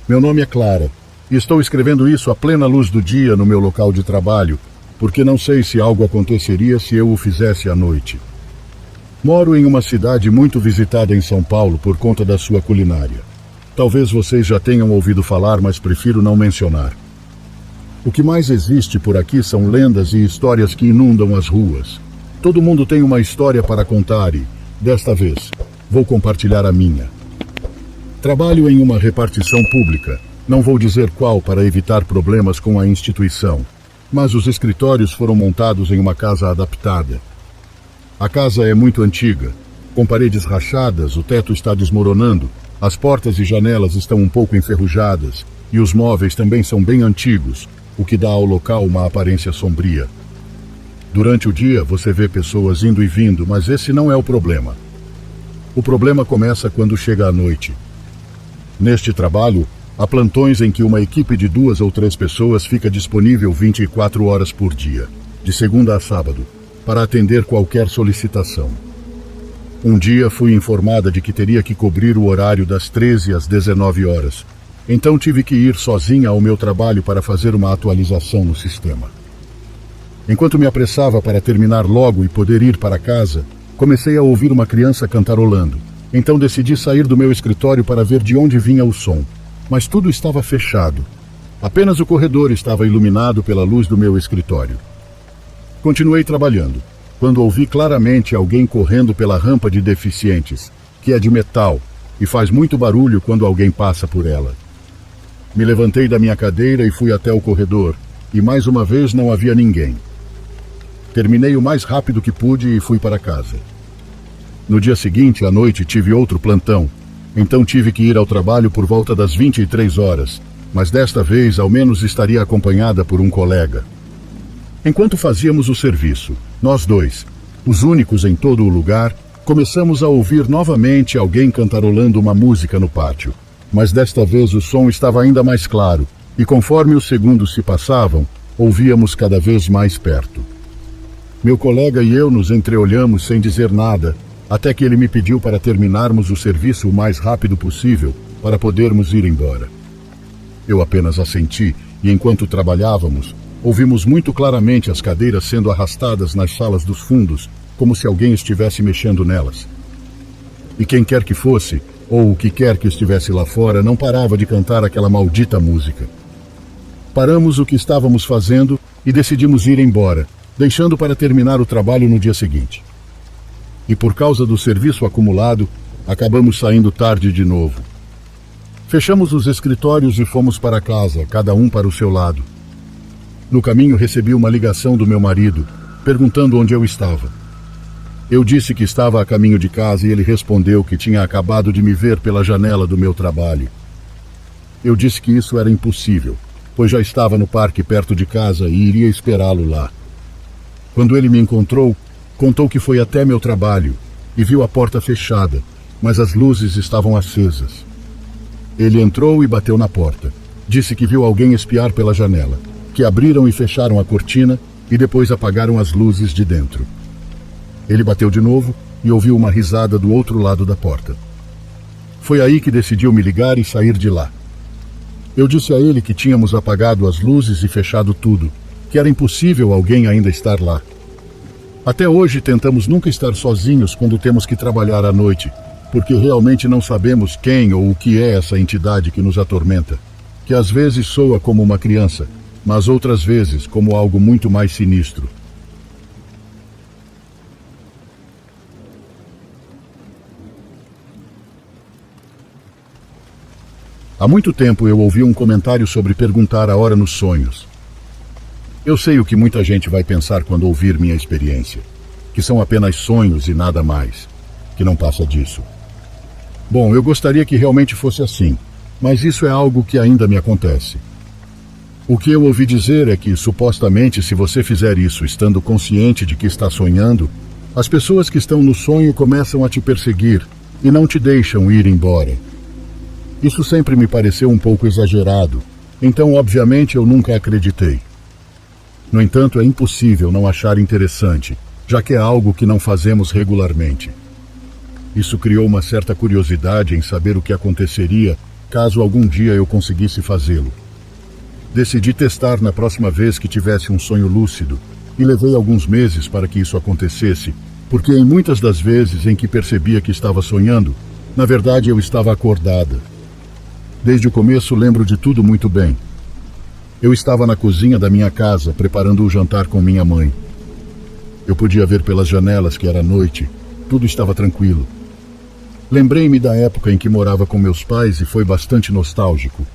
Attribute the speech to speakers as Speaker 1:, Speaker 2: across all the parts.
Speaker 1: Meu nome é Clara, e estou escrevendo isso à plena luz do dia no meu local de trabalho, porque não sei se algo aconteceria se eu o fizesse à noite. Moro em uma cidade muito visitada em São Paulo por conta da sua culinária. Talvez vocês já tenham ouvido falar, mas prefiro não mencionar. O que mais existe por aqui são lendas e histórias que inundam as ruas. Todo mundo tem uma história para contar e, desta vez, vou compartilhar a minha. Trabalho em uma repartição pública. Não vou dizer qual para evitar problemas com a instituição, mas os escritórios foram montados em uma casa adaptada. A casa é muito antiga, com paredes rachadas, o teto está desmoronando, as portas e janelas estão um pouco enferrujadas e os móveis também são bem antigos, o que dá ao local uma aparência sombria. Durante o dia você vê pessoas indo e vindo, mas esse não é o problema. O problema começa quando chega a noite. Neste trabalho, há plantões em que uma equipe de 2 ou 3 pessoas fica disponível 24 horas por dia, de segunda a sábado, para atender qualquer solicitação. Um dia fui informada de que teria que cobrir o horário das 13 às 19 horas, então tive que ir sozinha ao meu trabalho para fazer uma atualização no sistema. Enquanto me apressava para terminar logo e poder ir para casa, comecei a ouvir uma criança cantarolando. Então decidi sair do meu escritório para ver de onde vinha o som, mas tudo estava fechado. Apenas o corredor estava iluminado pela luz do meu escritório. Continuei trabalhando, quando ouvi claramente alguém correndo pela rampa de deficientes, que é de metal e faz muito barulho quando alguém passa por ela. Me levantei da minha cadeira e fui até o corredor, e mais uma vez não havia ninguém. Terminei o mais rápido que pude e fui para casa. No dia seguinte, à noite, tive outro plantão, então tive que ir ao trabalho por volta das 23 horas, mas desta vez ao menos estaria acompanhada por um colega. Enquanto fazíamos o serviço, nós dois, os únicos em todo o lugar, começamos a ouvir novamente alguém cantarolando uma música no pátio, mas desta vez o som estava ainda mais claro, e conforme os segundos se passavam, ouvíamos cada vez mais perto. Meu colega e eu nos entreolhamos sem dizer nada, até que ele me pediu para terminarmos o serviço o mais rápido possível para podermos ir embora. Eu apenas assenti e, enquanto trabalhávamos, ouvimos muito claramente as cadeiras sendo arrastadas nas salas dos fundos, como se alguém estivesse mexendo nelas. E quem quer que fosse, ou o que quer que estivesse lá fora, não parava de cantar aquela maldita música. Paramos o que estávamos fazendo e decidimos ir embora, deixando para terminar o trabalho no dia seguinte. E por causa do serviço acumulado, acabamos saindo tarde de novo. Fechamos os escritórios e fomos para casa, cada um para o seu lado. No caminho recebi uma ligação do meu marido, perguntando onde eu estava. Eu disse que estava a caminho de casa e ele respondeu que tinha acabado de me ver pela janela do meu trabalho. Eu disse que isso era impossível, pois já estava no parque perto de casa e iria esperá-lo lá. Quando ele me encontrou, contou que foi até meu trabalho e viu a porta fechada, mas as luzes estavam acesas. Ele entrou e bateu na porta. Disse que viu alguém espiar pela janela, que abriram e fecharam a cortina e depois apagaram as luzes de dentro. Ele bateu de novo e ouviu uma risada do outro lado da porta. Foi aí que decidiu me ligar e sair de lá. Eu disse a ele que tínhamos apagado as luzes e fechado tudo, que era impossível alguém ainda estar lá. Até hoje tentamos nunca estar sozinhos quando temos que trabalhar à noite, porque realmente não sabemos quem ou o que é essa entidade que nos atormenta, que às vezes soa como uma criança, mas outras vezes como algo muito mais sinistro. Há muito tempo eu ouvi um comentário sobre perguntar a hora nos sonhos. Eu sei o que muita gente vai pensar quando ouvir minha experiência, que são apenas sonhos e nada mais, que não passa disso. Bom, eu gostaria que realmente fosse assim, mas isso é algo que ainda me acontece. O que eu ouvi dizer é que, supostamente, se você fizer isso estando consciente de que está sonhando, as pessoas que estão no sonho começam a te perseguir e não te deixam ir embora. Isso sempre me pareceu um pouco exagerado, então, obviamente, eu nunca acreditei. No entanto, é impossível não achar interessante, já que é algo que não fazemos regularmente. Isso criou uma certa curiosidade em saber o que aconteceria caso algum dia eu conseguisse fazê-lo. Decidi testar na próxima vez que tivesse um sonho lúcido, e levei alguns meses para que isso acontecesse, porque em muitas das vezes em que percebia que estava sonhando, na verdade eu estava acordada. Desde o começo lembro de tudo muito bem. Eu estava na cozinha da minha casa, preparando o jantar com minha mãe. Eu podia ver pelas janelas que era noite, tudo estava tranquilo. Lembrei-me da época em que morava com meus pais e foi bastante nostálgico.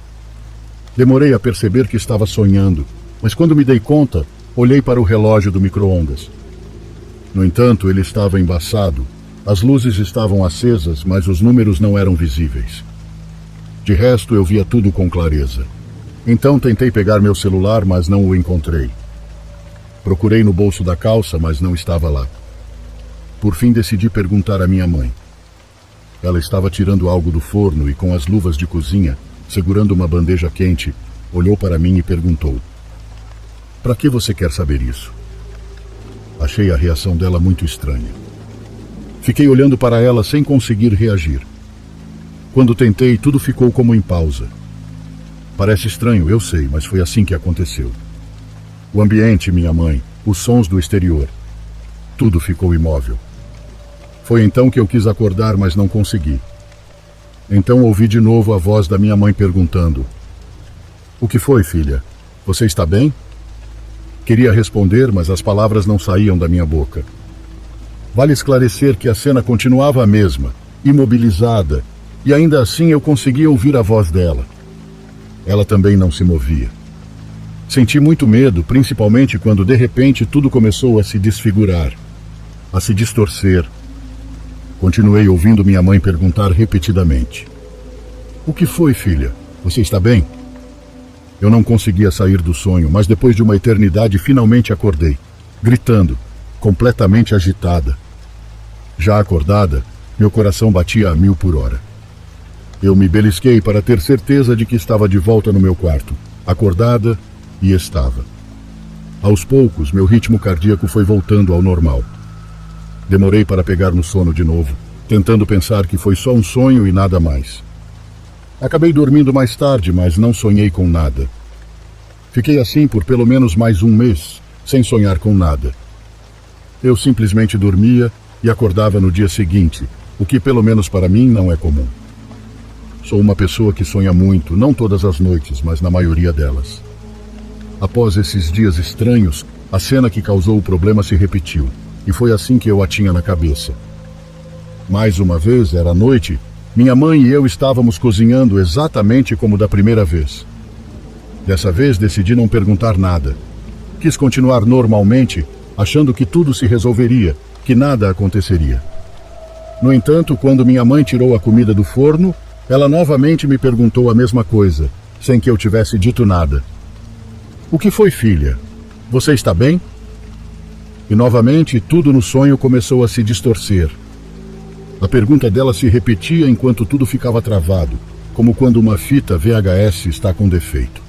Speaker 1: Demorei a perceber que estava sonhando, mas quando me dei conta, olhei para o relógio do micro-ondas. No entanto, ele estava embaçado. As luzes estavam acesas, mas os números não eram visíveis. De resto, eu via tudo com clareza. Então tentei pegar meu celular, mas não o encontrei. Procurei no bolso da calça, mas não estava lá. Por fim, decidi perguntar à minha mãe. Ela estava tirando algo do forno e, com as luvas de cozinha, segurando uma bandeja quente, olhou para mim e perguntou: "Para que você quer saber isso?" Achei a reação dela muito estranha. Fiquei olhando para ela sem conseguir reagir. Quando tentei, tudo ficou como em pausa. Parece estranho, eu sei, mas foi assim que aconteceu. O ambiente, minha mãe, os sons do exterior, tudo ficou imóvel. Foi então que eu quis acordar, mas não consegui. Então ouvi de novo a voz da minha mãe perguntando: "O que foi, filha? Você está bem?" Queria responder, mas as palavras não saíam da minha boca. Vale esclarecer que a cena continuava a mesma, imobilizada, e ainda assim eu conseguia ouvir a voz dela. Ela também não se movia. Senti muito medo, principalmente quando de repente tudo começou a se desfigurar, a se distorcer. Continuei ouvindo minha mãe perguntar repetidamente: "O que foi, filha? Você está bem?" Eu não conseguia sair do sonho, mas depois de uma eternidade finalmente acordei, gritando, completamente agitada. Já acordada, meu coração batia a 1000 por hora. Eu me belisquei para ter certeza de que estava de volta no meu quarto, acordada, e estava. Aos poucos, meu ritmo cardíaco foi voltando ao normal. Demorei para pegar no sono de novo, tentando pensar que foi só um sonho e nada mais. Acabei dormindo mais tarde, mas não sonhei com nada. Fiquei assim por pelo menos mais um mês, sem sonhar com nada. Eu simplesmente dormia e acordava no dia seguinte, o que pelo menos para mim não é comum. Sou uma pessoa que sonha muito, não todas as noites, mas na maioria delas. Após esses dias estranhos, a cena que causou o problema se repetiu, e foi assim que eu a tinha na cabeça. Mais uma vez, era noite, minha mãe e eu estávamos cozinhando exatamente como da primeira vez. Dessa vez decidi não perguntar nada. Quis continuar normalmente, achando que tudo se resolveria, que nada aconteceria. No entanto, quando minha mãe tirou a comida do forno, ela novamente me perguntou a mesma coisa, sem que eu tivesse dito nada. "O que foi, filha? Você está bem?" E novamente tudo no sonho começou a se distorcer. A pergunta dela se repetia enquanto tudo ficava travado, como quando uma fita VHS está com defeito.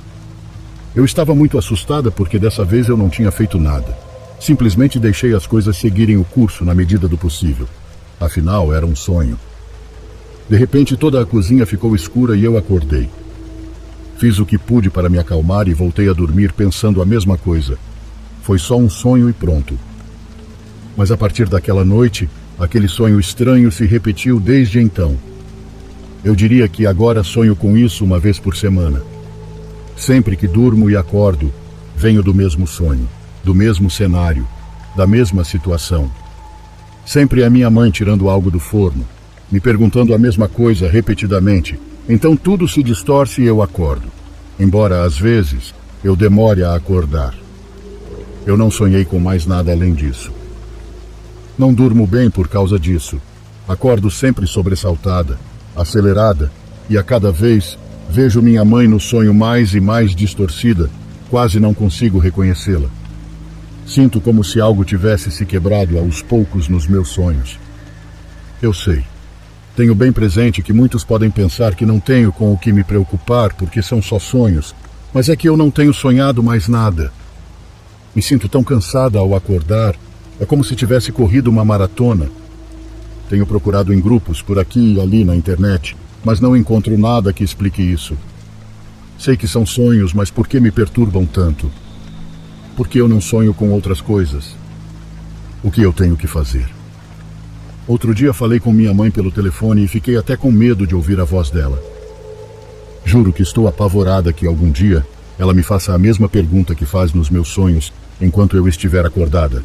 Speaker 1: Eu estava muito assustada porque dessa vez eu não tinha feito nada. Simplesmente deixei as coisas seguirem o curso na medida do possível. Afinal, era um sonho. De repente toda a cozinha ficou escura e eu acordei. Fiz o que pude para me acalmar e voltei a dormir pensando a mesma coisa. Foi só um sonho e pronto. Mas a partir daquela noite, aquele sonho estranho se repetiu desde então. Eu diria que agora sonho com isso uma vez por semana. Sempre que durmo e acordo, venho do mesmo sonho, do mesmo cenário, da mesma situação. Sempre é minha mãe tirando algo do forno, me perguntando a mesma coisa repetidamente. Então tudo se distorce e eu acordo, embora às vezes eu demore a acordar. Eu não sonhei com mais nada além disso. Não durmo bem por causa disso. Acordo sempre sobressaltada, acelerada, e a cada vez vejo minha mãe no sonho mais e mais distorcida, quase não consigo reconhecê-la. Sinto como se algo tivesse se quebrado aos poucos nos meus sonhos. Eu sei. Tenho bem presente que muitos podem pensar que não tenho com o que me preocupar porque são só sonhos, mas é que eu não tenho sonhado mais nada. Me sinto tão cansada ao acordar, é como se tivesse corrido uma maratona. Tenho procurado em grupos por aqui e ali na internet, mas não encontro nada que explique isso. Sei que são sonhos, mas por que me perturbam tanto? Por que eu não sonho com outras coisas? O que eu tenho que fazer? Outro dia falei com minha mãe pelo telefone e fiquei até com medo de ouvir a voz dela. Juro que estou apavorada que algum dia ela me faça a mesma pergunta que faz nos meus sonhos enquanto eu estiver acordada.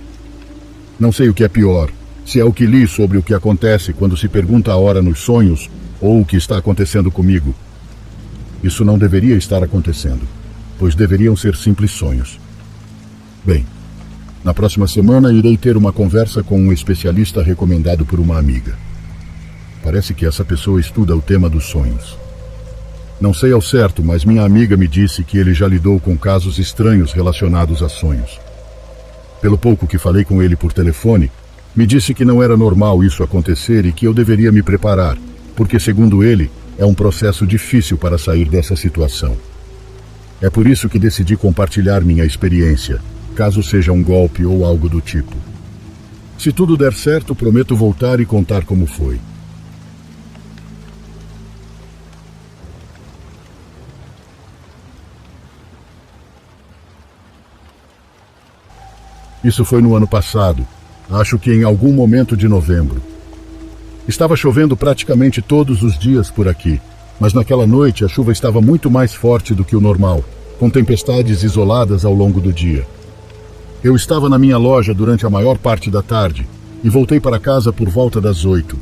Speaker 1: Não sei o que é pior, se é o que li sobre o que acontece quando se pergunta a hora nos sonhos ou o que está acontecendo comigo. Isso não deveria estar acontecendo, pois deveriam ser simples sonhos. Bem, na próxima semana irei ter uma conversa com um especialista recomendado por uma amiga. Parece que essa pessoa estuda o tema dos sonhos. Não sei ao certo, mas minha amiga me disse que ele já lidou com casos estranhos relacionados a sonhos. Pelo pouco que falei com ele por telefone, me disse que não era normal isso acontecer e que eu deveria me preparar, porque, segundo ele, é um processo difícil para sair dessa situação. É por isso que decidi compartilhar minha experiência, caso seja um golpe ou algo do tipo. Se tudo der certo, prometo voltar e contar como foi. Isso foi no ano passado, acho que em algum momento de novembro. Estava chovendo praticamente todos os dias por aqui, mas naquela noite a chuva estava muito mais forte do que o normal, com tempestades isoladas ao longo do dia. Eu estava na minha loja durante a maior parte da tarde e voltei para casa por volta das 8.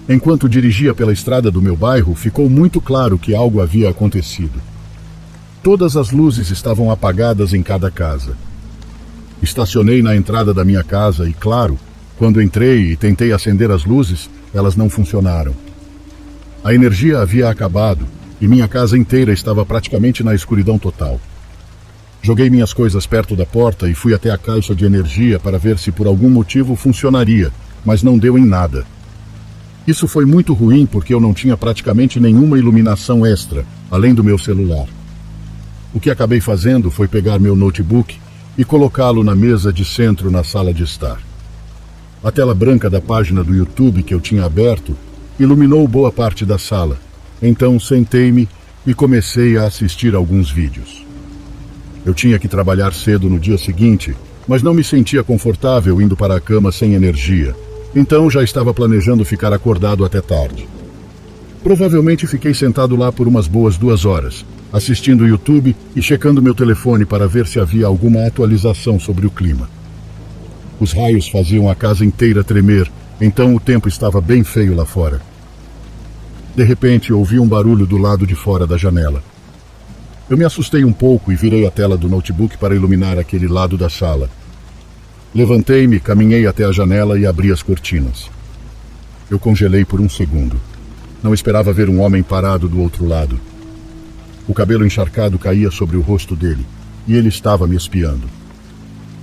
Speaker 1: Enquanto dirigia pela estrada do meu bairro, ficou muito claro que algo havia acontecido. Todas as luzes estavam apagadas em cada casa. Estacionei na entrada da minha casa e, claro, quando entrei e tentei acender as luzes, elas não funcionaram. A energia havia acabado e minha casa inteira estava praticamente na escuridão total. Joguei minhas coisas perto da porta e fui até a caixa de energia para ver se por algum motivo funcionaria, mas não deu em nada. Isso foi muito ruim porque eu não tinha praticamente nenhuma iluminação extra, além do meu celular. O que acabei fazendo foi pegar meu notebook e colocá-lo na mesa de centro na sala de estar. A tela branca da página do YouTube que eu tinha aberto iluminou boa parte da sala. Então sentei-me e comecei a assistir alguns vídeos. Eu tinha que trabalhar cedo no dia seguinte, mas não me sentia confortável indo para a cama sem energia. Então já estava planejando ficar acordado até tarde. Provavelmente fiquei sentado lá por umas boas 2 horas, assistindo o YouTube e checando meu telefone para ver se havia alguma atualização sobre o clima. Os raios faziam a casa inteira tremer, então o tempo estava bem feio lá fora. De repente, ouvi um barulho do lado de fora da janela. Eu me assustei um pouco e virei a tela do notebook para iluminar aquele lado da sala. Levantei-me, caminhei até a janela e abri as cortinas. Eu congelei por um segundo. Não esperava ver um homem parado do outro lado. O cabelo encharcado caía sobre o rosto dele, e ele estava me espiando.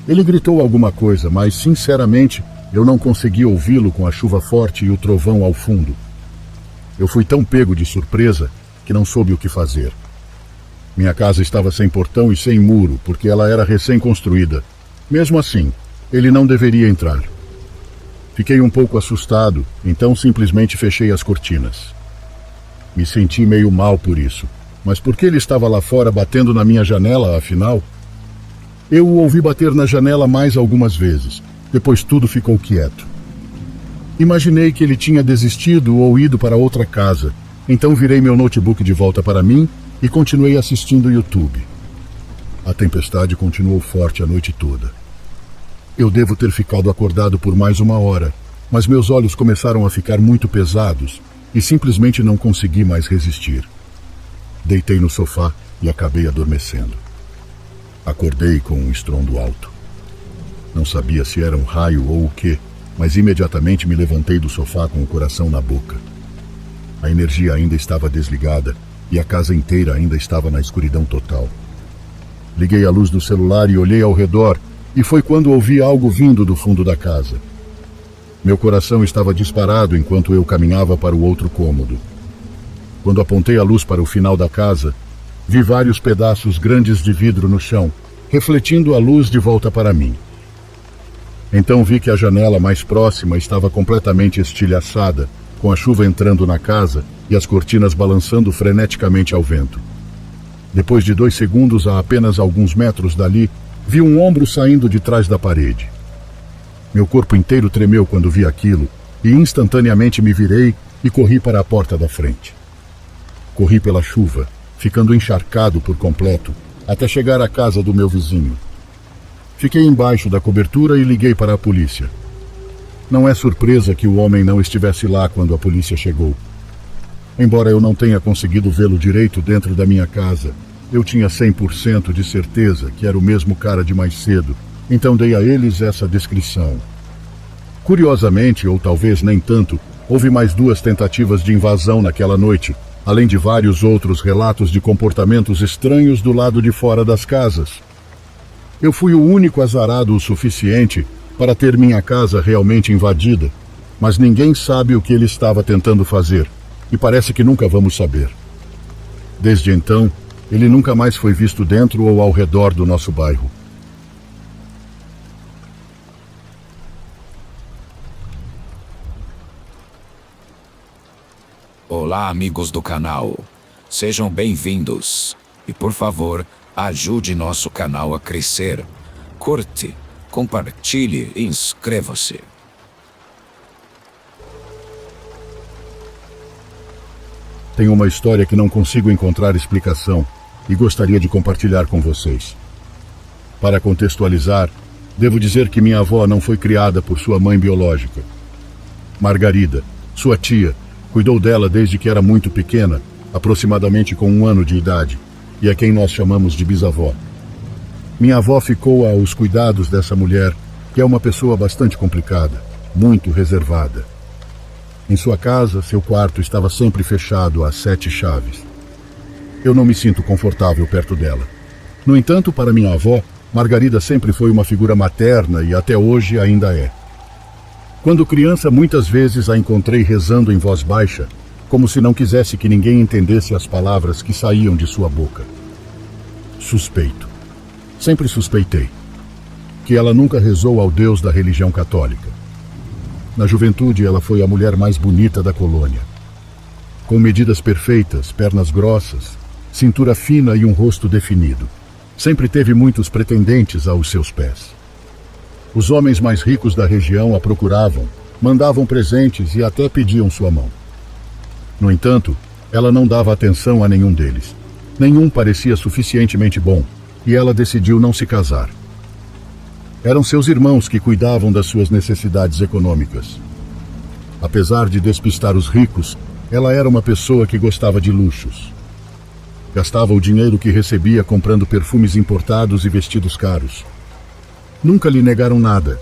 Speaker 1: Ele gritou alguma coisa, mas, sinceramente, eu não consegui ouvi-lo com a chuva forte e o trovão ao fundo. Eu fui tão pego de surpresa que não soube o que fazer. Minha casa estava sem portão e sem muro, porque ela era recém-construída. Mesmo assim, ele não deveria entrar. Fiquei um pouco assustado, então simplesmente fechei as cortinas. Me senti meio mal por isso. Mas por que ele estava lá fora batendo na minha janela, afinal? Eu o ouvi bater na janela mais algumas vezes. Depois tudo ficou quieto. Imaginei que ele tinha desistido ou ido para outra casa. Então virei meu notebook de volta para mim e continuei assistindo o YouTube. A tempestade continuou forte a noite toda. Eu devo ter ficado acordado por mais 1 hora, mas meus olhos começaram a ficar muito pesados e simplesmente não consegui mais resistir. Deitei no sofá e acabei adormecendo. Acordei com um estrondo alto. Não sabia se era um raio ou o quê, mas imediatamente me levantei do sofá com o coração na boca. A energia ainda estava desligada e a casa inteira ainda estava na escuridão total. Liguei a luz do celular e olhei ao redor, e foi quando ouvi algo vindo do fundo da casa. Meu coração estava disparado enquanto eu caminhava para o outro cômodo. Quando apontei a luz para o final da casa, vi vários pedaços grandes de vidro no chão, refletindo a luz de volta para mim. Então vi que a janela mais próxima estava completamente estilhaçada com a chuva entrando na casa e as cortinas balançando freneticamente ao vento. Depois de 2 segundos, a apenas alguns metros dali, vi um ombro saindo de trás da parede. Meu corpo inteiro tremeu quando vi aquilo e instantaneamente me virei e corri para a porta da frente. Corri pela chuva, ficando encharcado por completo, até chegar à casa do meu vizinho. Fiquei embaixo da cobertura e liguei para a polícia. Não é surpresa que o homem não estivesse lá quando a polícia chegou. Embora eu não tenha conseguido vê-lo direito dentro da minha casa, eu tinha 100% de certeza que era o mesmo cara de mais cedo, então dei a eles essa descrição. Curiosamente, ou talvez nem tanto, houve mais 2 tentativas de invasão naquela noite, além de vários outros relatos de comportamentos estranhos do lado de fora das casas. Eu fui o único azarado o suficiente para ter minha casa realmente invadida, mas ninguém sabe o que ele estava tentando fazer, e parece que nunca vamos saber. Desde então, ele nunca mais foi visto dentro ou ao redor do nosso bairro.
Speaker 2: Olá, amigos do canal. Sejam bem-vindos. E por favor, ajude nosso canal a crescer. Curte, compartilhe e inscreva-se.
Speaker 1: Tenho uma história que não consigo encontrar explicação e gostaria de compartilhar com vocês. Para contextualizar, devo dizer que minha avó não foi criada por sua mãe biológica. Margarida, sua tia, cuidou dela desde que era muito pequena, aproximadamente com 1 ano de idade, e é quem nós chamamos de bisavó. Minha avó ficou aos cuidados dessa mulher, que é uma pessoa bastante complicada, muito reservada. Em sua casa, seu quarto estava sempre fechado às 7 chaves. Eu não me sinto confortável perto dela. No entanto, para minha avó, Margarida sempre foi uma figura materna e até hoje ainda é. Quando criança, muitas vezes a encontrei rezando em voz baixa, como se não quisesse que ninguém entendesse as palavras que saíam de sua boca. Suspeito. Sempre suspeitei que ela nunca rezou ao Deus da religião católica. Na juventude, ela foi a mulher mais bonita da colônia. Com medidas perfeitas, pernas grossas, cintura fina e um rosto definido. Sempre teve muitos pretendentes aos seus pés. Os homens mais ricos da região a procuravam, mandavam presentes e até pediam sua mão. No entanto, ela não dava atenção a nenhum deles. Nenhum parecia suficientemente bom, e ela decidiu não se casar. Eram seus irmãos que cuidavam das suas necessidades econômicas. Apesar de despistar os ricos, ela era uma pessoa que gostava de luxos. Gastava o dinheiro que recebia comprando perfumes importados e vestidos caros. Nunca lhe negaram nada,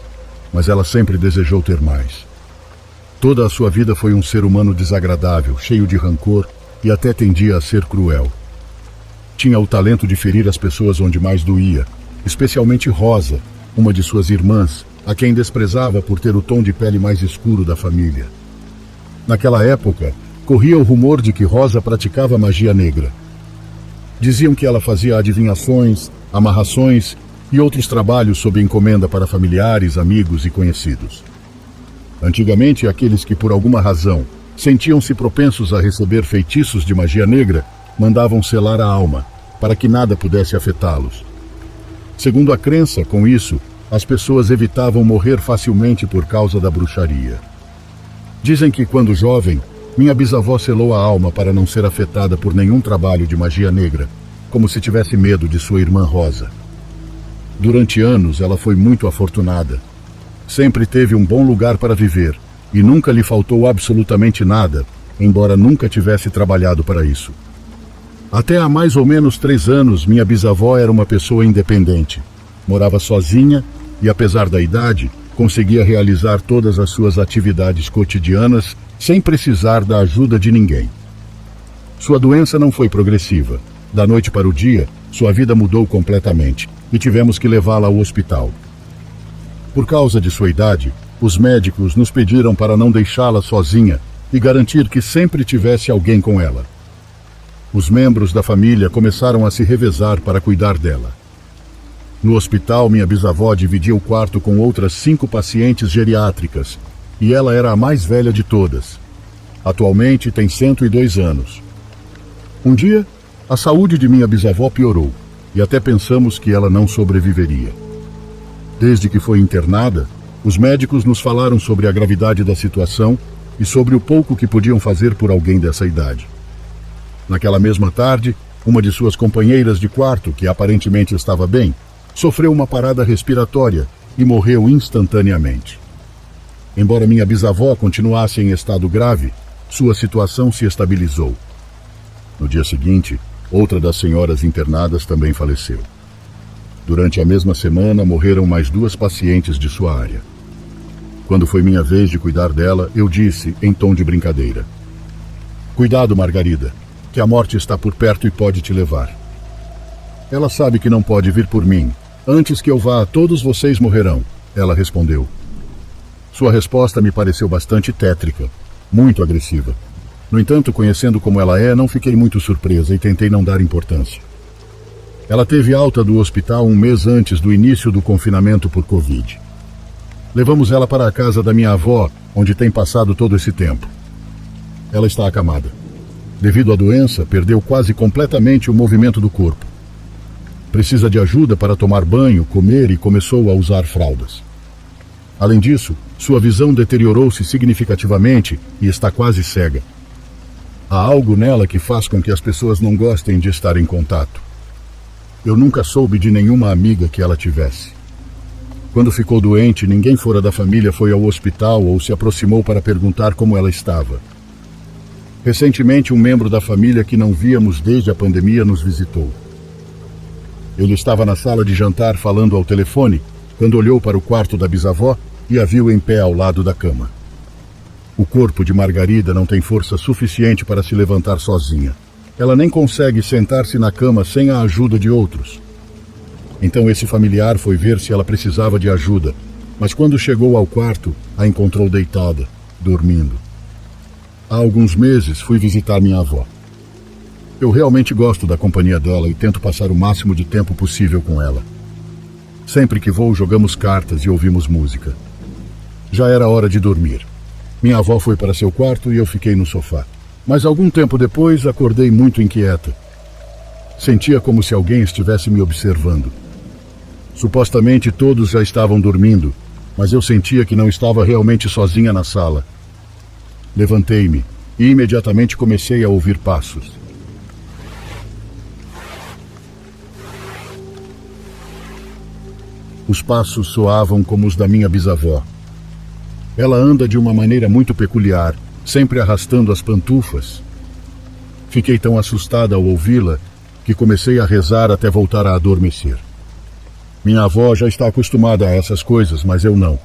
Speaker 1: mas ela sempre desejou ter mais. Toda a sua vida foi um ser humano desagradável, cheio de rancor e até tendia a ser cruel. Tinha o talento de ferir as pessoas onde mais doía, especialmente Rosa, uma de suas irmãs, a quem desprezava por ter o tom de pele mais escuro da família. Naquela época, corria o rumor de que Rosa praticava magia negra. Diziam que ela fazia adivinhações, amarrações e outros trabalhos sob encomenda para familiares, amigos e conhecidos. Antigamente, aqueles que por alguma razão sentiam-se propensos a receber feitiços de magia negra mandavam selar a alma, para que nada pudesse afetá-los. Segundo a crença, com isso, as pessoas evitavam morrer facilmente por causa da bruxaria. Dizem que, quando jovem, minha bisavó selou a alma para não ser afetada por nenhum trabalho de magia negra, como se tivesse medo de sua irmã Rosa. Durante anos, ela foi muito afortunada. Sempre teve um bom lugar para viver e nunca lhe faltou absolutamente nada, embora nunca tivesse trabalhado para isso. Até há mais ou menos 3 anos, minha bisavó era uma pessoa independente. Morava sozinha e, apesar da idade, conseguia realizar todas as suas atividades cotidianas sem precisar da ajuda de ninguém. Sua doença não foi progressiva. Da noite para o dia, sua vida mudou completamente e tivemos que levá-la ao hospital. Por causa de sua idade, os médicos nos pediram para não deixá-la sozinha e garantir que sempre tivesse alguém com ela. Os membros da família começaram a se revezar para cuidar dela. No hospital, minha bisavó dividia o quarto com outras 5 pacientes geriátricas, e ela era a mais velha de todas. Atualmente tem 102 anos. Um dia, a saúde de minha bisavó piorou e até pensamos que ela não sobreviveria. Desde que foi internada, os médicos nos falaram sobre a gravidade da situação e sobre o pouco que podiam fazer por alguém dessa idade. Naquela mesma tarde, uma de suas companheiras de quarto, que aparentemente estava bem, sofreu uma parada respiratória e morreu instantaneamente. Embora minha bisavó continuasse em estado grave, sua situação se estabilizou. No dia seguinte, outra das senhoras internadas também faleceu. Durante a mesma semana, morreram mais 2 pacientes de sua área. Quando foi minha vez de cuidar dela, eu disse, em tom de brincadeira: "Cuidado, Margarida, que a morte está por perto e pode te levar." "Ela sabe que não pode vir por mim. Antes que eu vá, todos vocês morrerão", ela respondeu. Sua resposta me pareceu bastante tétrica, muito agressiva. No entanto, conhecendo como ela é, não fiquei muito surpresa e tentei não dar importância. Ela teve alta do hospital um mês antes do início do confinamento por Covid. Levamos ela para a casa da minha avó, onde tem passado todo esse tempo. Ela está acamada. Devido à doença, perdeu quase completamente o movimento do corpo. Precisa de ajuda para tomar banho, comer e começou a usar fraldas. Além disso, sua visão deteriorou-se significativamente e está quase cega. Há algo nela que faz com que as pessoas não gostem de estar em contato. Eu nunca soube de nenhuma amiga que ela tivesse. Quando ficou doente, ninguém fora da família foi ao hospital ou se aproximou para perguntar como ela estava. Recentemente, um membro da família que não víamos desde a pandemia nos visitou. Ele estava na sala de jantar falando ao telefone quando olhou para o quarto da bisavó e a viu em pé ao lado da cama. O corpo de Margarida não tem força suficiente para se levantar sozinha. Ela nem consegue sentar-se na cama sem a ajuda de outros. Então esse familiar foi ver se ela precisava de ajuda, mas quando chegou ao quarto, a encontrou deitada, dormindo. Há alguns meses fui visitar minha avó. Eu realmente gosto da companhia dela e tento passar o máximo de tempo possível com ela. Sempre que vou, jogamos cartas e ouvimos música. Já era hora de dormir. Minha avó foi para seu quarto e eu fiquei no sofá. Mas algum tempo depois, acordei muito inquieta. Sentia como se alguém estivesse me observando. Supostamente todos já estavam dormindo, mas eu sentia que não estava realmente sozinha na sala. Levantei-me e imediatamente comecei a ouvir passos. Os passos soavam como os da minha bisavó. Ela anda de uma maneira muito peculiar, sempre arrastando as pantufas. Fiquei tão assustada ao ouvi-la que comecei a rezar até voltar a adormecer. Minha avó já está acostumada a essas coisas, mas eu não.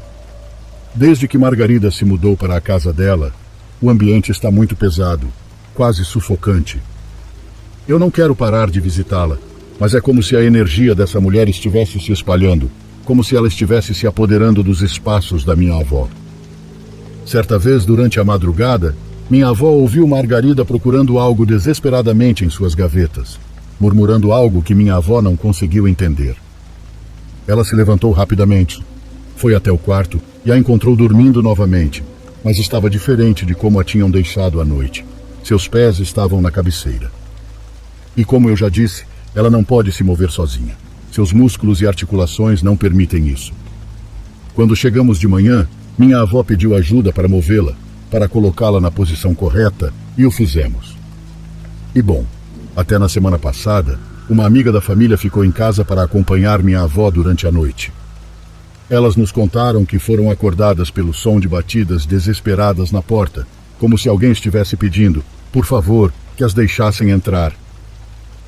Speaker 1: Desde que Margarida se mudou para a casa dela, o ambiente está muito pesado, quase sufocante. Eu não quero parar de visitá-la, mas é como se a energia dessa mulher estivesse se espalhando, como se ela estivesse se apoderando dos espaços da minha avó. Certa vez, durante a madrugada, minha avó ouviu Margarida procurando algo desesperadamente em suas gavetas, murmurando algo que minha avó não conseguiu entender. Ela se levantou rapidamente, foi até o quarto e a encontrou dormindo novamente, mas estava diferente de como a tinham deixado à noite. Seus pés estavam na cabeceira. E como eu já disse, ela não pode se mover sozinha. Seus músculos e articulações não permitem isso. Quando chegamos de manhã, minha avó pediu ajuda para movê-la, para colocá-la na posição correta, e o fizemos. E bom, até na semana passada, uma amiga da família ficou em casa para acompanhar minha avó durante a noite. Elas nos contaram que foram acordadas pelo som de batidas desesperadas na porta, como se alguém estivesse pedindo, por favor, que as deixassem entrar.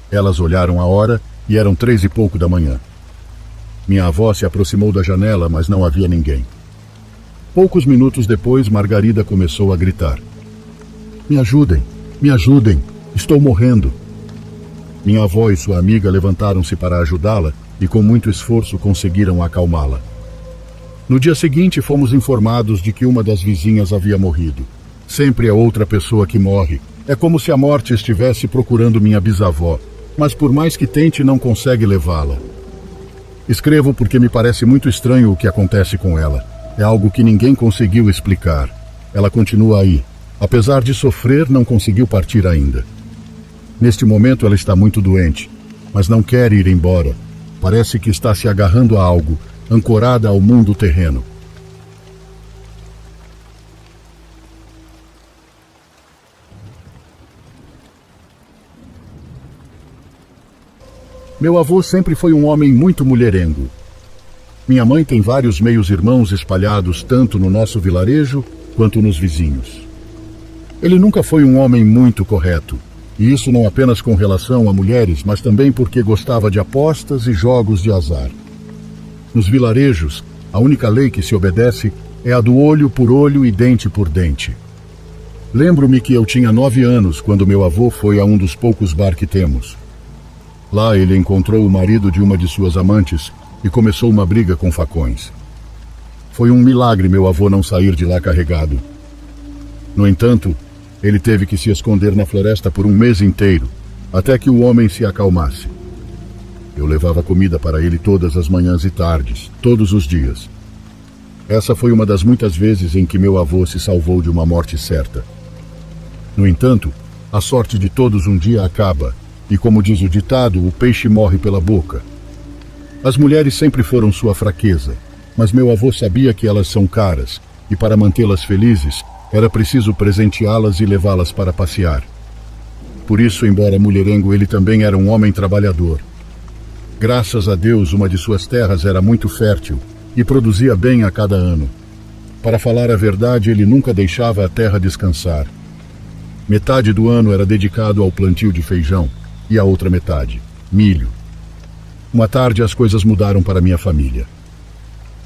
Speaker 1: Elas olharam a hora e eram 3 e pouco da manhã. Minha avó se aproximou da janela, mas não havia ninguém. Poucos minutos depois, Margarida começou a gritar: me ajudem, estou morrendo." Minha avó e sua amiga levantaram-se para ajudá-la e com muito esforço conseguiram acalmá-la. No dia seguinte, fomos informados de que uma das vizinhas havia morrido. Sempre é outra pessoa que morre. É como se a morte estivesse procurando minha bisavó, mas por mais que tente, não consegue levá-la. Escrevo porque me parece muito estranho o que acontece com ela. É algo que ninguém conseguiu explicar. Ela continua aí, Apesar de sofrer, não conseguiu partir ainda. Neste momento ela está muito doente, mas não quer ir embora. Parece que está se agarrando a algo, ancorada ao mundo terreno. Meu avô sempre foi um homem muito mulherengo. Minha mãe tem vários meios-irmãos espalhados tanto no nosso vilarejo quanto nos vizinhos. Ele nunca foi um homem muito correto, e isso não apenas com relação a mulheres, mas também porque gostava de apostas e jogos de azar. Nos vilarejos, a única lei que se obedece é a do olho por olho e dente por dente. Lembro-me que eu tinha 9 anos quando meu avô foi a um dos poucos bar que temos. Lá ele encontrou o marido de uma de suas amantes e começou uma briga com facões. Foi um milagre meu avô não sair de lá carregado. No entanto, ele teve que se esconder na floresta por um mês inteiro, até que o homem se acalmasse. Eu levava comida para ele todas as manhãs e tardes, todos os dias. Essa foi uma das muitas vezes em que meu avô se salvou de uma morte certa. No entanto, a sorte de todos um dia acaba, e como diz o ditado, o peixe morre pela boca. As mulheres sempre foram sua fraqueza, mas meu avô sabia que elas são caras, e para mantê-las felizes, era preciso presenteá-las e levá-las para passear. Por isso, embora mulherengo, ele também era um homem trabalhador. Graças a Deus, uma de suas terras era muito fértil e produzia bem a cada ano. Para falar a verdade, ele nunca deixava a terra descansar. Metade do ano era dedicado ao plantio de feijão e a outra metade, milho. Uma tarde as coisas mudaram para minha família.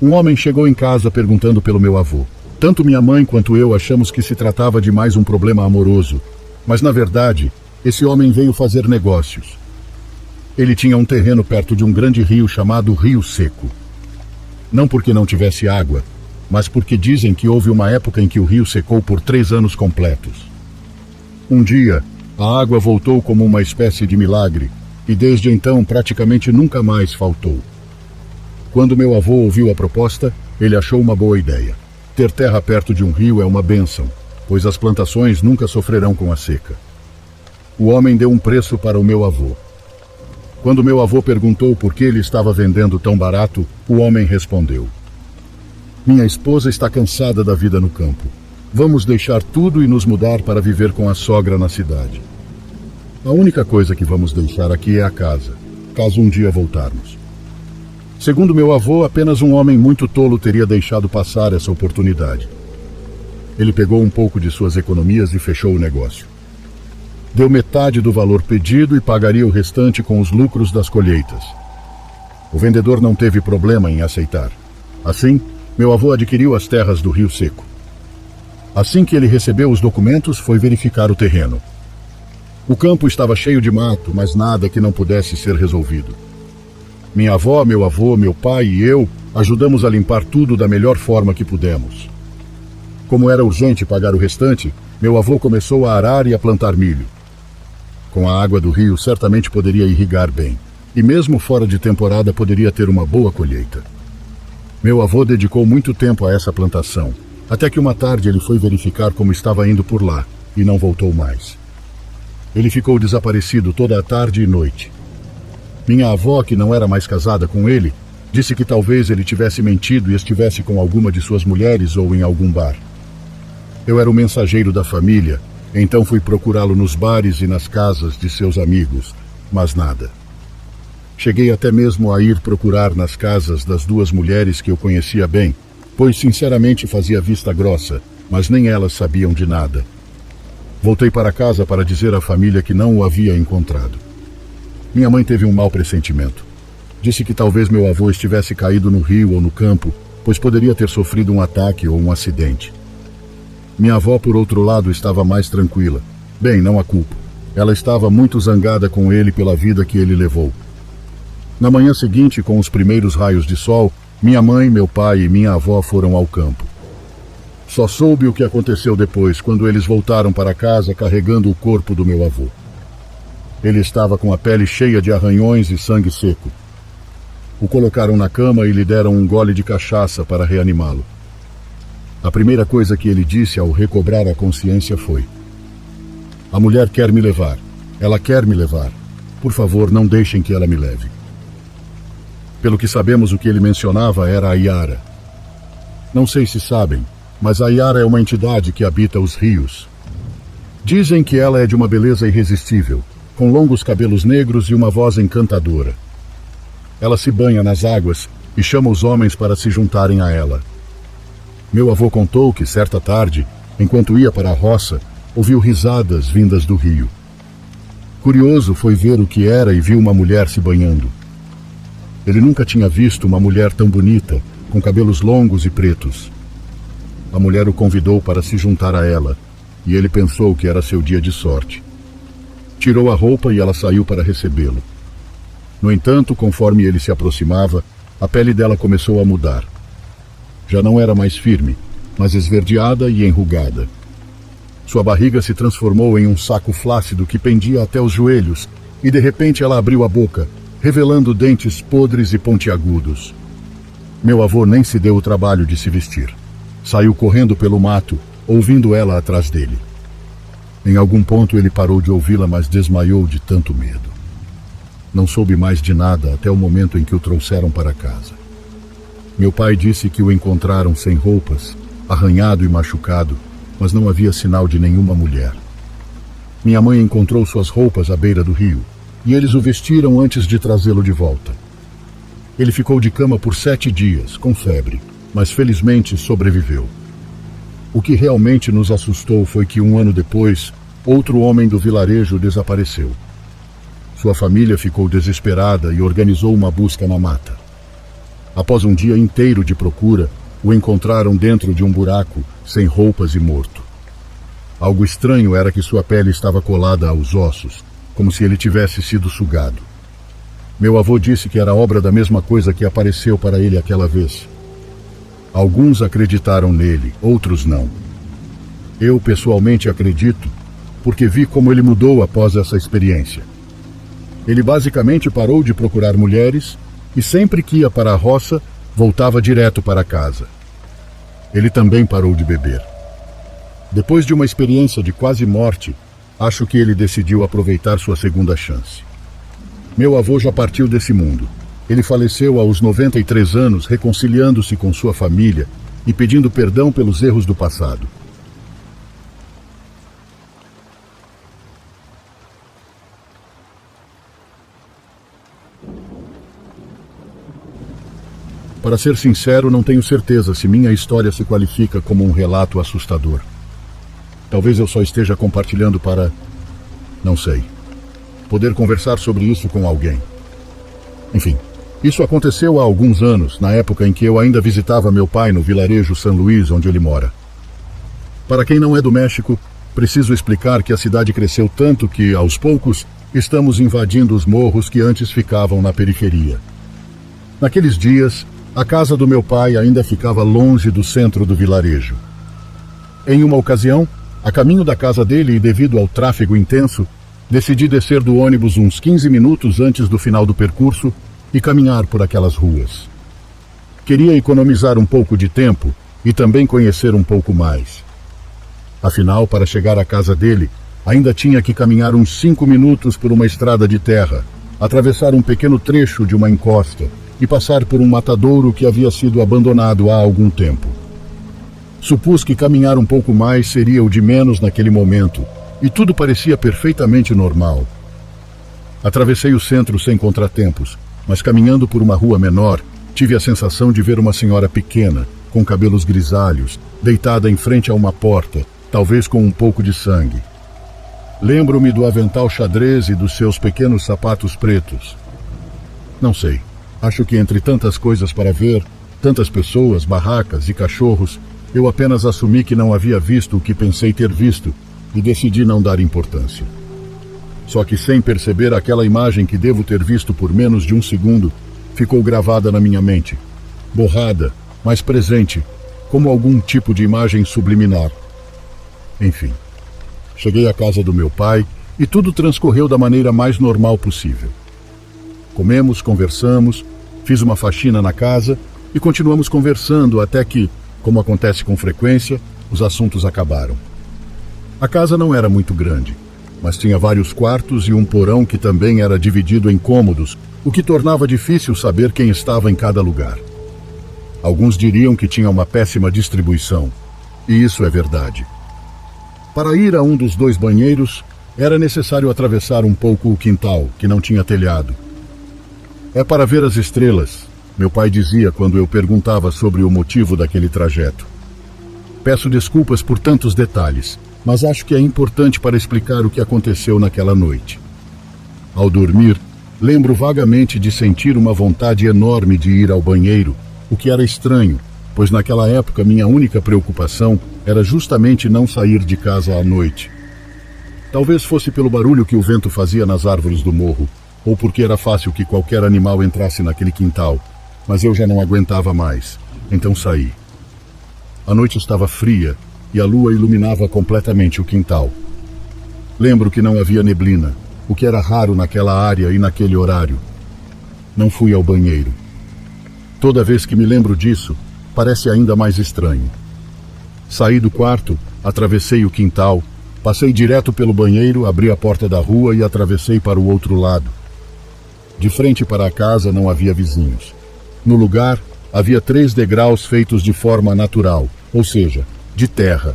Speaker 1: Um homem chegou em casa perguntando pelo meu avô. Tanto minha mãe quanto eu achamos que se tratava de mais um problema amoroso, mas na verdade, esse homem veio fazer negócios. Ele tinha um terreno perto de um grande rio chamado Rio Seco. Não porque não tivesse água, mas porque dizem que houve uma época em que o rio secou por 3 anos completos. Um dia, a água voltou como uma espécie de milagre, e desde então praticamente nunca mais faltou. Quando meu avô ouviu a proposta, ele achou uma boa ideia. Ter terra perto de um rio é uma bênção, pois as plantações nunca sofrerão com a seca. O homem deu um preço para o meu avô. Quando meu avô perguntou por que ele estava vendendo tão barato, o homem respondeu: "Minha esposa está cansada da vida no campo. Vamos deixar tudo e nos mudar para viver com a sogra na cidade. A única coisa que vamos deixar aqui é a casa, caso um dia voltarmos." Segundo meu avô, apenas um homem muito tolo teria deixado passar essa oportunidade. Ele pegou um pouco de suas economias e fechou o negócio. Deu metade do valor pedido e pagaria o restante com os lucros das colheitas. O vendedor não teve problema em aceitar. Assim, meu avô adquiriu as terras do Rio Seco. Assim que ele recebeu os documentos, foi verificar o terreno. O campo estava cheio de mato, mas nada que não pudesse ser resolvido. Minha avó, meu avô, meu pai e eu ajudamos a limpar tudo da melhor forma que pudemos. Como era urgente pagar o restante, meu avô começou a arar e a plantar milho. Com a água do rio, certamente poderia irrigar bem, e mesmo fora de temporada poderia ter uma boa colheita. Meu avô dedicou muito tempo a essa plantação, até que uma tarde ele foi verificar como estava indo por lá, e não voltou mais. Ele ficou desaparecido toda a tarde e noite. Minha avó, que não era mais casada com ele, disse que talvez ele tivesse mentido e estivesse com alguma de suas mulheres ou em algum bar. Eu era o mensageiro da família, então fui procurá-lo nos bares e nas casas de seus amigos, mas nada. Cheguei até mesmo a ir procurar nas casas das 2 mulheres que eu conhecia bem, pois sinceramente fazia vista grossa, mas nem elas sabiam de nada. Voltei para casa para dizer à família que não o havia encontrado. Minha mãe teve um mau pressentimento. Disse que talvez meu avô estivesse caído no rio ou no campo, pois poderia ter sofrido um ataque ou um acidente. Minha avó, por outro lado, estava mais tranquila. Bem, não a culpo. Ela estava muito zangada com ele pela vida que ele levou. Na manhã seguinte, com os primeiros raios de sol, minha mãe, meu pai e minha avó foram ao campo. Só soube o que aconteceu depois, quando eles voltaram para casa carregando o corpo do meu avô. Ele estava com a pele cheia de arranhões e sangue seco. O colocaram na cama e lhe deram um gole de cachaça para reanimá-lo. A primeira coisa que ele disse ao recobrar a consciência foi: "A mulher quer me levar. Ela quer me levar. Por favor, não deixem que ela me leve." Pelo que sabemos, o que ele mencionava era a Yara. Não sei se sabem, mas a Yara é uma entidade que habita os rios. Dizem que ela é de uma beleza irresistível, com longos cabelos negros e uma voz encantadora. Ela se banha nas águas e chama os homens para se juntarem a ela. Meu avô contou que, certa tarde, enquanto ia para a roça, ouviu risadas vindas do rio. Curioso foi ver o que era e viu uma mulher se banhando. Ele nunca tinha visto uma mulher tão bonita, com cabelos longos e pretos. A mulher o convidou para se juntar a ela, e ele pensou que era seu dia de sorte. Tirou a roupa e ela saiu para recebê-lo. No entanto, conforme ele se aproximava, a pele dela começou a mudar. Já não era mais firme, mas esverdeada e enrugada. Sua barriga se transformou em um saco flácido que pendia até os joelhos, e de repente ela abriu a boca, revelando dentes podres e pontiagudos. Meu avô nem se deu o trabalho de se vestir. Saiu correndo pelo mato, ouvindo ela atrás dele. Em algum ponto ele parou de ouvi-la, mas desmaiou de tanto medo. Não soube mais de nada até o momento em que o trouxeram para casa. Meu pai disse que o encontraram sem roupas, arranhado e machucado, mas não havia sinal de nenhuma mulher. Minha mãe encontrou suas roupas à beira do rio, e eles o vestiram antes de trazê-lo de volta. Ele ficou de cama por 7 dias, com febre, mas felizmente sobreviveu. O que realmente nos assustou foi que 1 ano depois, outro homem do vilarejo desapareceu. Sua família ficou desesperada e organizou uma busca na mata. Após um dia inteiro de procura, o encontraram dentro de um buraco, sem roupas e morto. Algo estranho era que sua pele estava colada aos ossos, como se ele tivesse sido sugado. Meu avô disse que era obra da mesma coisa que apareceu para ele aquela vez. Alguns acreditaram nele, outros não. Eu, pessoalmente, acredito, porque vi como ele mudou após essa experiência. Ele basicamente parou de procurar mulheres e sempre que ia para a roça, voltava direto para casa. Ele também parou de beber. Depois de uma experiência de quase morte, acho que ele decidiu aproveitar sua segunda chance. Meu avô já partiu desse mundo. Ele faleceu aos 93 anos, reconciliando-se com sua família e pedindo perdão pelos erros do passado. Para ser sincero, não tenho certeza se minha história se qualifica como um relato assustador. Talvez eu só esteja compartilhando para... não sei. Poder conversar sobre isso com alguém. Enfim, isso aconteceu há alguns anos, na época em que eu ainda visitava meu pai no vilarejo São Luís, onde ele mora. Para quem não é do México, preciso explicar que a cidade cresceu tanto que, aos poucos, estamos invadindo os morros que antes ficavam na periferia. Naqueles dias, a casa do meu pai ainda ficava longe do centro do vilarejo. Em uma ocasião, a caminho da casa dele e devido ao tráfego intenso, decidi descer do ônibus uns 15 minutos antes do final do percurso e caminhar por aquelas ruas. Queria economizar um pouco de tempo e também conhecer um pouco mais. Afinal, para chegar à casa dele, ainda tinha que caminhar uns 5 minutos por uma estrada de terra, atravessar um pequeno trecho de uma encosta e passar por um matadouro que havia sido abandonado há algum tempo. Supus que caminhar um pouco mais seria o de menos naquele momento, e tudo parecia perfeitamente normal. Atravessei o centro sem contratempos, mas caminhando por uma rua menor, tive a sensação de ver uma senhora pequena, com cabelos grisalhos, deitada em frente a uma porta, talvez com um pouco de sangue. Lembro-me do avental xadrez e dos seus pequenos sapatos pretos. Não sei, acho que entre tantas coisas para ver, tantas pessoas, barracas e cachorros, eu apenas assumi que não havia visto o que pensei ter visto e decidi não dar importância. Só que sem perceber, aquela imagem que devo ter visto por menos de um segundo ficou gravada na minha mente, borrada, mas presente, como algum tipo de imagem subliminar. Enfim, cheguei à casa do meu pai e tudo transcorreu da maneira mais normal possível. Comemos, conversamos, fiz uma faxina na casa e continuamos conversando até que, Como acontece com frequência, os assuntos acabaram. A casa não era muito grande, mas tinha vários quartos e um porão que também era dividido em cômodos, o que tornava difícil saber quem estava em cada lugar. Alguns diriam que tinha uma péssima distribuição, e isso é verdade. Para ir a um dos 2 banheiros, era necessário atravessar um pouco o quintal, que não tinha telhado. É para ver as estrelas, meu pai dizia quando eu perguntava sobre o motivo daquele trajeto. Peço desculpas por tantos detalhes, mas acho que é importante para explicar o que aconteceu naquela noite. Ao dormir, lembro vagamente de sentir uma vontade enorme de ir ao banheiro, o que era estranho, pois naquela época minha única preocupação era justamente não sair de casa à noite. Talvez fosse pelo barulho que o vento fazia nas árvores do morro, ou porque era fácil que qualquer animal entrasse naquele quintal, mas eu já não aguentava mais, então saí. A noite estava fria e a lua iluminava completamente o quintal. Lembro que não havia neblina, o que era raro naquela área e naquele horário. Não fui ao banheiro. Toda vez que me lembro disso, parece ainda mais estranho. Saí do quarto, atravessei o quintal, passei direto pelo banheiro, abri a porta da rua e atravessei para o outro lado. De frente para a casa não havia vizinhos. No lugar, havia 3 degraus feitos de forma natural, ou seja, de terra.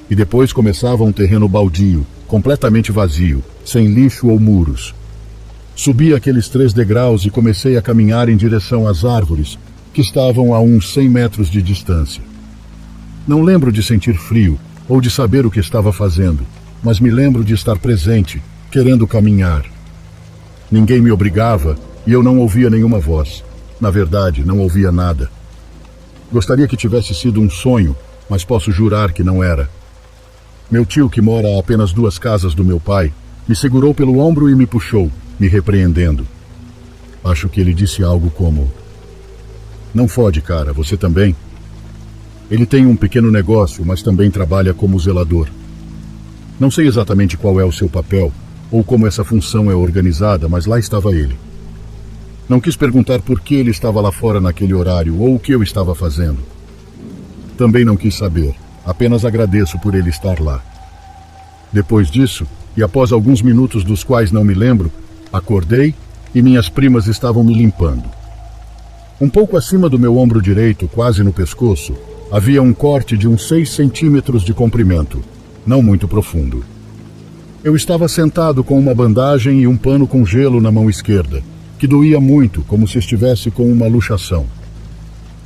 Speaker 1: E depois começava um terreno baldio, completamente vazio, sem lixo ou muros. Subi aqueles 3 degraus e comecei a caminhar em direção às árvores, que estavam a uns 100 metros de distância. Não lembro de sentir frio ou de saber o que estava fazendo, mas me lembro de estar presente, querendo caminhar. Ninguém me obrigava e eu não ouvia nenhuma voz. Na verdade, não ouvia nada. Gostaria que tivesse sido um sonho, mas posso jurar que não era. Meu tio, que mora a apenas 2 casas do meu pai, me segurou pelo ombro e me puxou, me repreendendo. Acho que ele disse algo como: "Não fode, cara, você também?" Ele tem um pequeno negócio, mas também trabalha como zelador. Não sei exatamente qual é o seu papel, ou como essa função é organizada, mas lá estava ele. Não quis perguntar por que ele estava lá fora naquele horário, ou o que eu estava fazendo. Também não quis saber, apenas agradeço por ele estar lá. Depois disso, e após alguns minutos dos quais não me lembro, acordei e minhas primas estavam me limpando. Um pouco acima do meu ombro direito, quase no pescoço, havia um corte de uns 6 centímetros de comprimento, não muito profundo. Eu estava sentado com uma bandagem e um pano com gelo na mão esquerda, que doía muito, como se estivesse com uma luxação.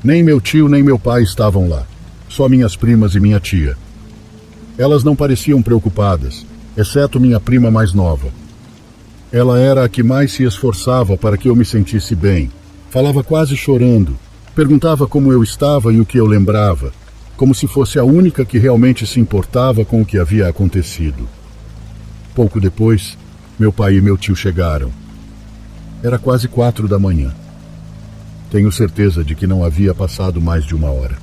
Speaker 1: Nem meu tio nem meu pai estavam lá, só minhas primas e minha tia. Elas não pareciam preocupadas, exceto minha prima mais nova. Ela era a que mais se esforçava para que eu me sentisse bem. Falava quase chorando, perguntava como eu estava e o que eu lembrava, como se fosse a única que realmente se importava com o que havia acontecido. Pouco depois, meu pai e meu tio chegaram. Era quase 4 da manhã. Tenho certeza de que não havia passado mais de 1 hora.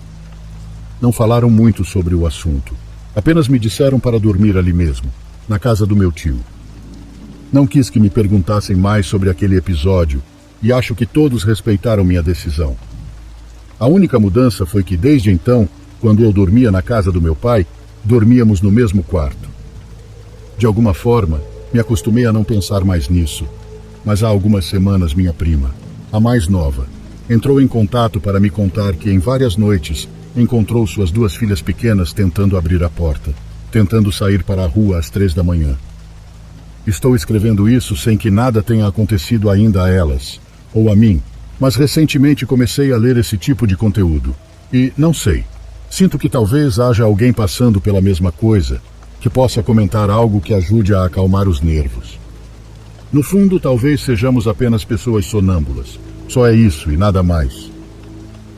Speaker 1: Não falaram muito sobre o assunto. Apenas me disseram para dormir ali mesmo, na casa do meu tio. Não quis que me perguntassem mais sobre aquele episódio e acho que todos respeitaram minha decisão. A única mudança foi que desde então, quando eu dormia na casa do meu pai, dormíamos no mesmo quarto. De alguma forma, me acostumei a não pensar mais nisso. Mas há algumas semanas minha prima, a mais nova, entrou em contato para me contar que em várias noites encontrou suas 2 filhas pequenas tentando abrir a porta, tentando sair para a rua às 3 da manhã. Estou escrevendo isso sem que nada tenha acontecido ainda a elas, ou a mim, mas recentemente comecei a ler esse tipo de conteúdo. E, não sei, sinto que talvez haja alguém passando pela mesma coisa, que possa comentar algo que ajude a acalmar os nervos. No fundo, talvez sejamos apenas pessoas sonâmbulas. Só é isso e nada mais.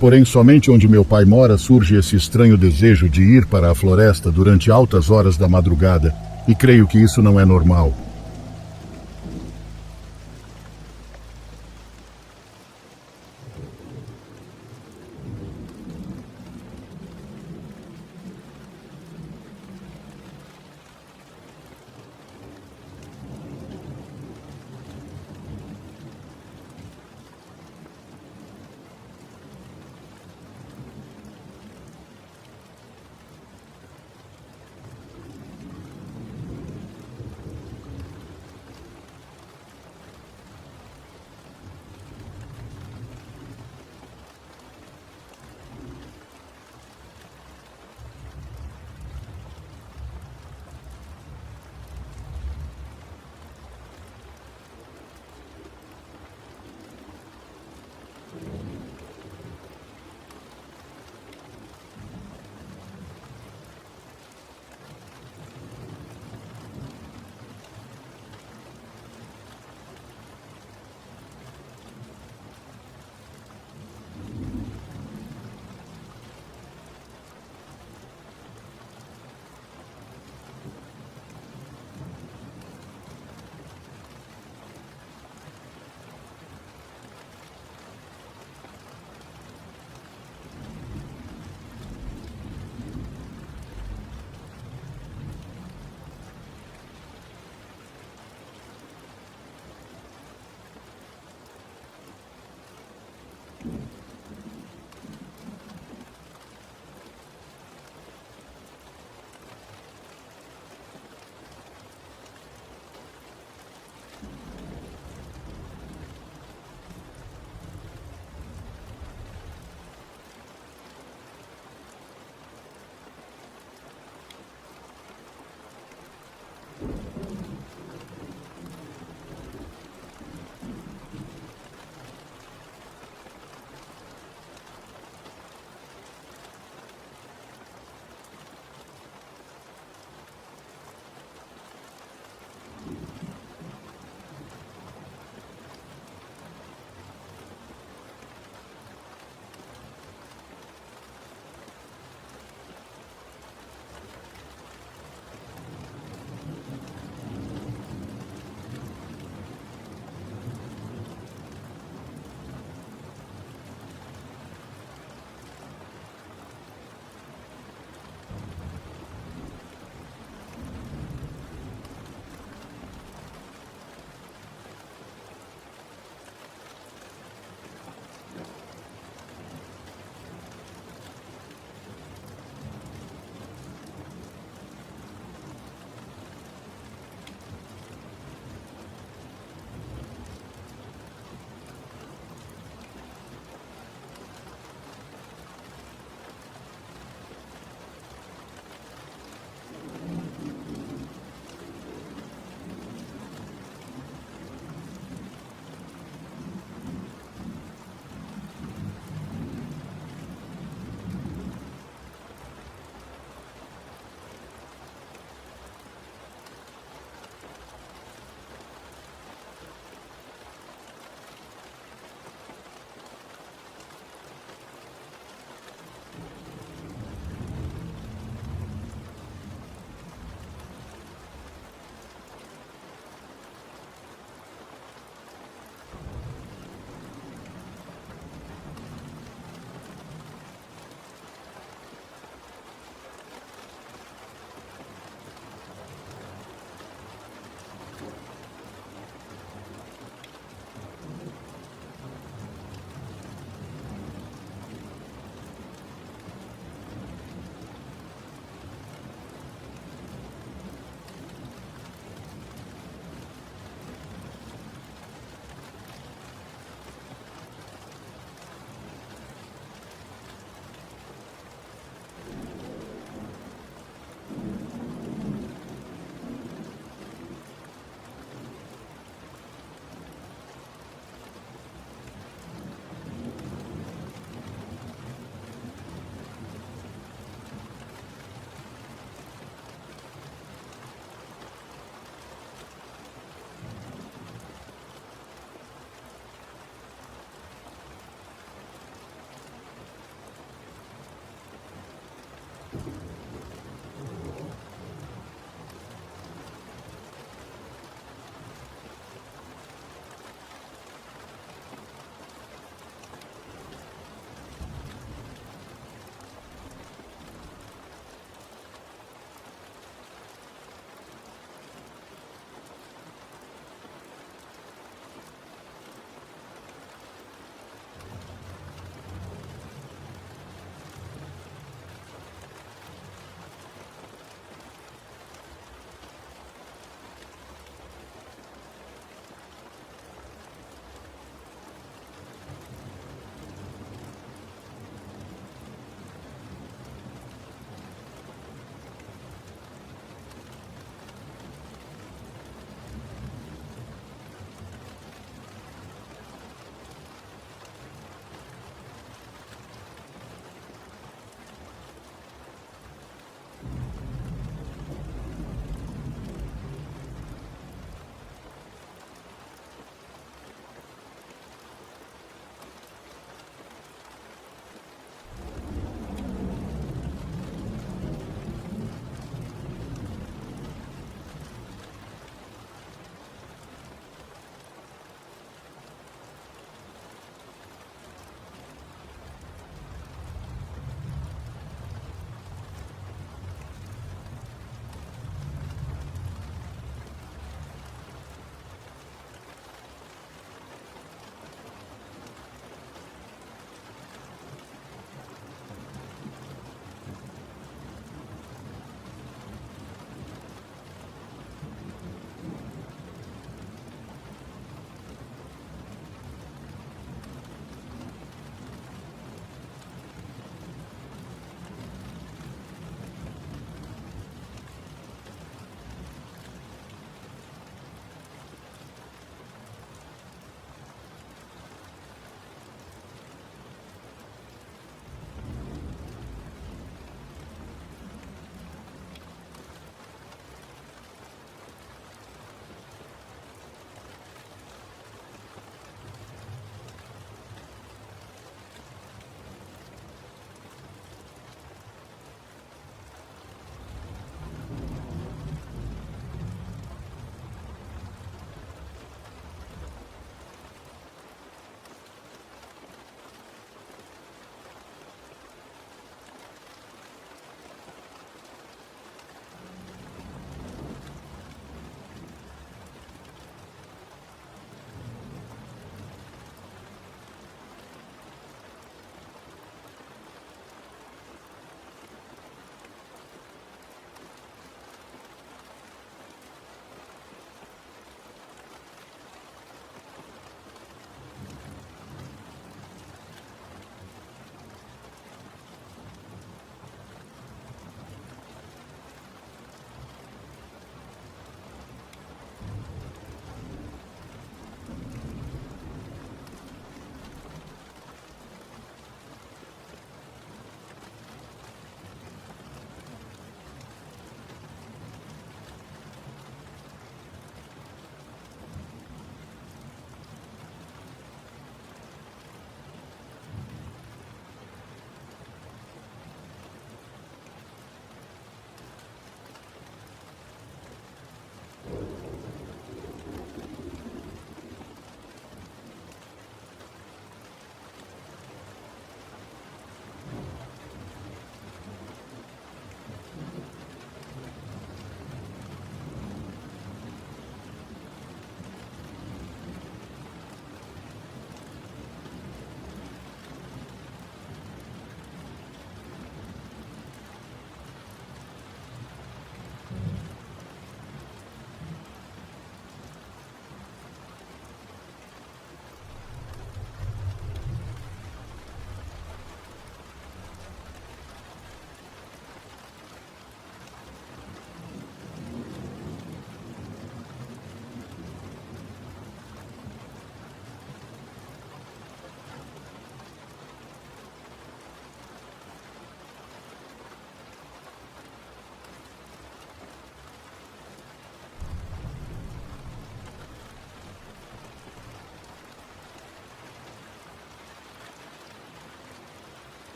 Speaker 1: Porém, somente onde meu pai mora surge esse estranho desejo de ir para a floresta durante altas horas da madrugada, e creio que isso não é normal.